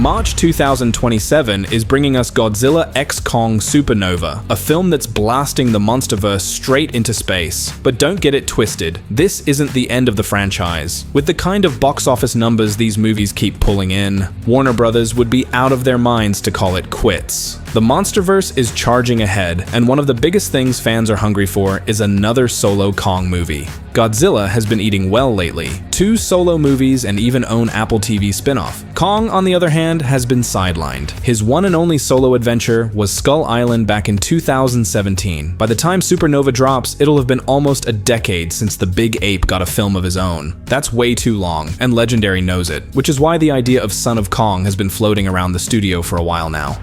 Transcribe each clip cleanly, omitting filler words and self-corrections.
March 2027 is bringing us Godzilla x Kong Supernova, a film that's blasting the MonsterVerse straight into space. But don't get it twisted, this isn't the end of the franchise. With the kind of box office numbers these movies keep pulling in, Warner Brothers would be out of their minds to call it quits. The MonsterVerse is charging ahead, and one of the biggest things fans are hungry for is another solo Kong movie. Godzilla has been eating well lately, 2 solo movies and even own Apple TV spin-off. Kong, on the other hand, has been sidelined. His one and only solo adventure was Skull Island back in 2017. By the time Supernova drops, it'll have been almost a decade since the big ape got a film of his own. That's way too long, and Legendary knows it, which is why the idea of Son of Kong has been floating around the studio for a while now.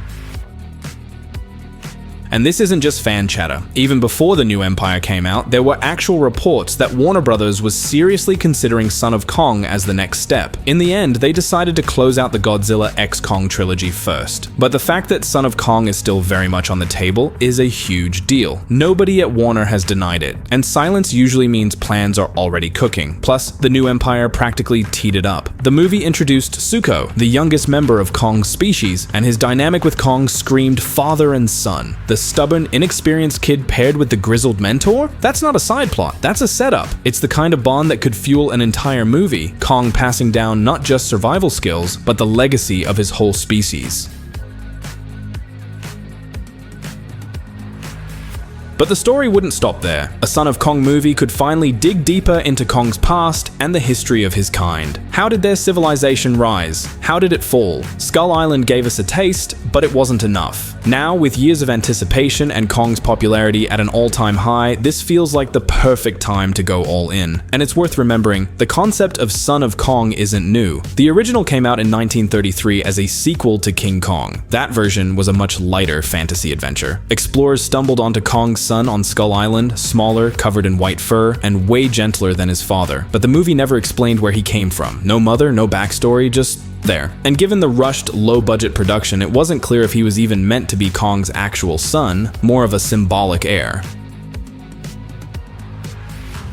And this isn't just fan chatter. Even before the new Empire came out, there were actual reports that Warner Brothers was seriously considering Son of Kong as the next step. In the end, they decided to close out the Godzilla x Kong trilogy first. But the fact that Son of Kong is still very much on the table is a huge deal. Nobody at Warner has denied it, and silence usually means plans are already cooking. Plus, the new Empire practically teed it up. The movie introduced Zuko, the youngest member of Kong's species, and his dynamic with Kong screamed father and son. The stubborn, inexperienced kid paired with the grizzled mentor? That's not a side plot, that's a setup. It's the kind of bond that could fuel an entire movie, Kong passing down not just survival skills, but the legacy of his whole species. But the story wouldn't stop there. A Son of Kong movie could finally dig deeper into Kong's past and the history of his kind. How did their civilization rise? How did it fall? Skull Island gave us a taste, but it wasn't enough. Now, with years of anticipation and Kong's popularity at an all-time high, this feels like the perfect time to go all in. And it's worth remembering, the concept of Son of Kong isn't new. The original came out in 1933 as a sequel to King Kong. That version was a much lighter fantasy adventure. Explorers stumbled onto Kong's son on Skull Island, smaller, covered in white fur, and way gentler than his father. But the movie never explained where he came from. No mother, no backstory, just there. And given the rushed, low-budget production, it wasn't clear if he was even meant to be Kong's actual son, more of a symbolic heir.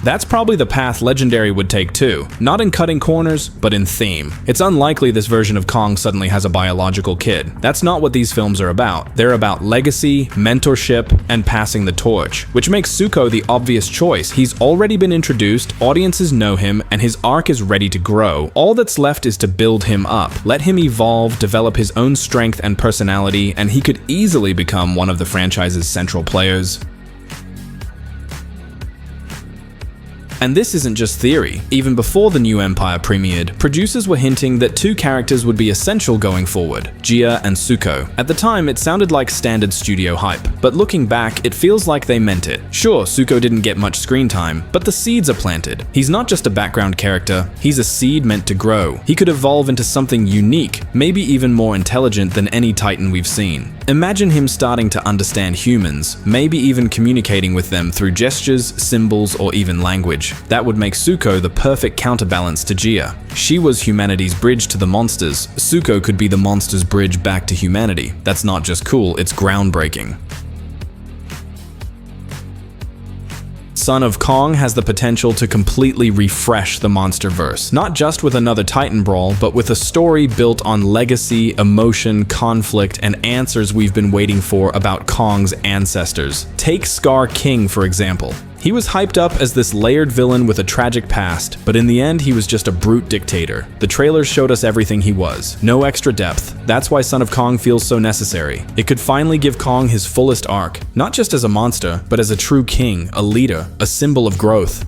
That's probably the path Legendary would take too. Not in cutting corners, but in theme. It's unlikely this version of Kong suddenly has a biological kid. That's not what these films are about. They're about legacy, mentorship, and passing the torch, which makes Zuko the obvious choice. He's already been introduced, audiences know him, and his arc is ready to grow. All that's left is to build him up. Let him evolve, develop his own strength and personality, and he could easily become one of the franchise's central players. And this isn't just theory. Even before the new Empire premiered, producers were hinting that 2 characters would be essential going forward, Jia and Zuko. At the time, it sounded like standard studio hype, but looking back, it feels like they meant it. Sure, Zuko didn't get much screen time, but the seeds are planted. He's not just a background character, he's a seed meant to grow. He could evolve into something unique, maybe even more intelligent than any Titan we've seen. Imagine him starting to understand humans, maybe even communicating with them through gestures, symbols, or even language. That would make Zuko the perfect counterbalance to Jia. She was humanity's bridge to the monsters. Zuko could be the monsters' bridge back to humanity. That's not just cool, it's groundbreaking. Son of Kong has the potential to completely refresh the MonsterVerse, not just with another Titan brawl, but with a story built on legacy, emotion, conflict, and answers we've been waiting for about Kong's ancestors. Take Scar King, for example. He was hyped up as this layered villain with a tragic past, but in the end he was just a brute dictator. The trailers showed us everything he was. No extra depth. That's why Son of Kong feels so necessary. It could finally give Kong his fullest arc, not just as a monster, but as a true king, a leader, a symbol of growth.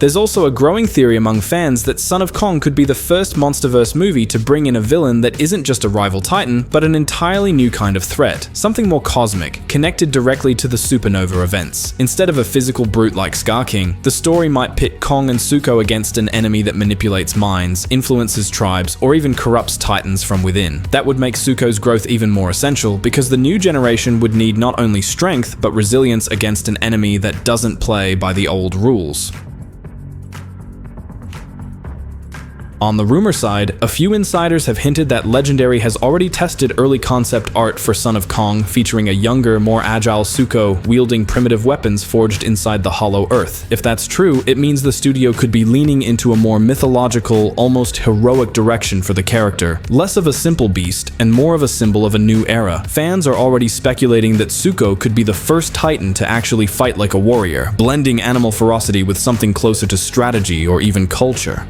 There's also a growing theory among fans that Son of Kong could be the first MonsterVerse movie to bring in a villain that isn't just a rival Titan, but an entirely new kind of threat, something more cosmic, connected directly to the Supernova events. Instead of a physical brute like Scar King, the story might pit Kong and Zuko against an enemy that manipulates minds, influences tribes, or even corrupts Titans from within. That would make Zuko's growth even more essential, because the new generation would need not only strength, but resilience against an enemy that doesn't play by the old rules. On the rumor side, a few insiders have hinted that Legendary has already tested early concept art for Son of Kong featuring a younger, more agile Zuko wielding primitive weapons forged inside the Hollow Earth. If that's true, it means the studio could be leaning into a more mythological, almost heroic direction for the character, less of a simple beast and more of a symbol of a new era. Fans are already speculating that Zuko could be the first Titan to actually fight like a warrior, blending animal ferocity with something closer to strategy or even culture.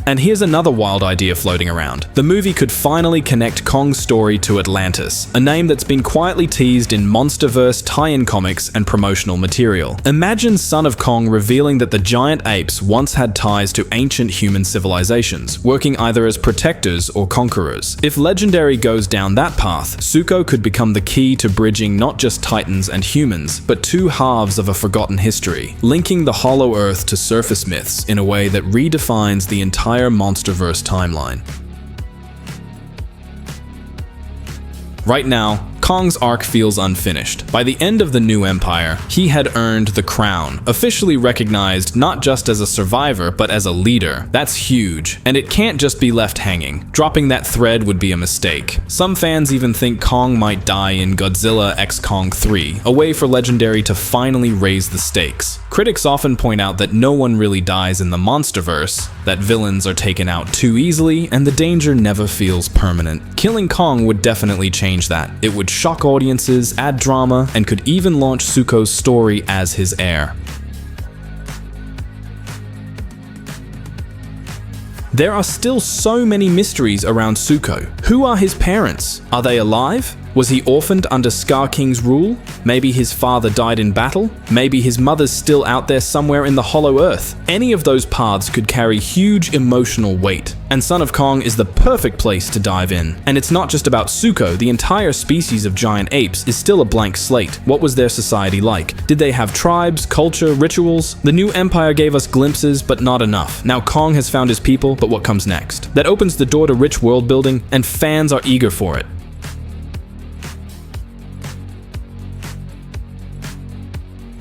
And here's another wild idea floating around. The movie could finally connect Kong's story to Atlantis, a name that's been quietly teased in MonsterVerse tie-in comics and promotional material. Imagine Son of Kong revealing that the giant apes once had ties to ancient human civilizations, working either as protectors or conquerors. If Legendary goes down that path, Zuko could become the key to bridging not just Titans and humans, but two halves of a forgotten history, linking the Hollow Earth to surface myths in a way that redefines the entire MonsterVerse timeline. Right now, Kong's arc feels unfinished. By the end of the New Empire, he had earned the crown, officially recognized not just as a survivor, but as a leader. That's huge, and it can't just be left hanging. Dropping that thread would be a mistake. Some fans even think Kong might die in Godzilla x Kong 3, a way for Legendary to finally raise the stakes. Critics often point out that no one really dies in the MonsterVerse, that villains are taken out too easily, and the danger never feels permanent. Killing Kong would definitely change that. It would shock audiences, add drama, and could even launch Zuko's story as his heir. There are still so many mysteries around Zuko. Who are his parents? Are they alive? Was he orphaned under Scar King's rule? Maybe his father died in battle? Maybe his mother's still out there somewhere in the Hollow Earth? Any of those paths could carry huge emotional weight, and Son of Kong is the perfect place to dive in. And it's not just about Zuko, the entire species of giant apes is still a blank slate. What was their society like? Did they have tribes, culture, rituals? The New Empire gave us glimpses, but not enough. Now Kong has found his people, but what comes next? That opens the door to rich world building, and fans are eager for it.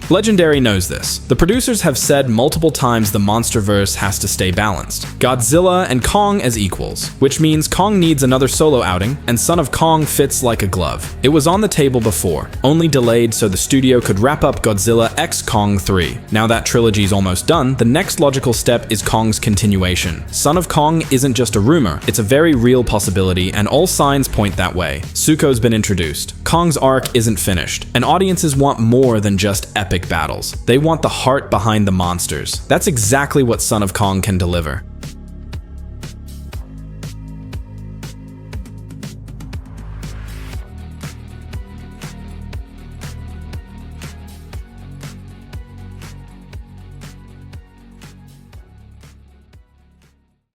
Legendary knows this. The producers have said multiple times the MonsterVerse has to stay balanced. Godzilla and Kong as equals, which means Kong needs another solo outing, and Son of Kong fits like a glove. It was on the table before, only delayed so the studio could wrap up Godzilla x Kong 3. Now that trilogy is almost done, the next logical step is Kong's continuation. Son of Kong isn't just a rumor, it's a very real possibility, and all signs point that way. Zuko's been introduced. Kong's arc isn't finished, and audiences want more than just epic battles. They want the heart behind the monsters. That's exactly what Son of Kong can deliver.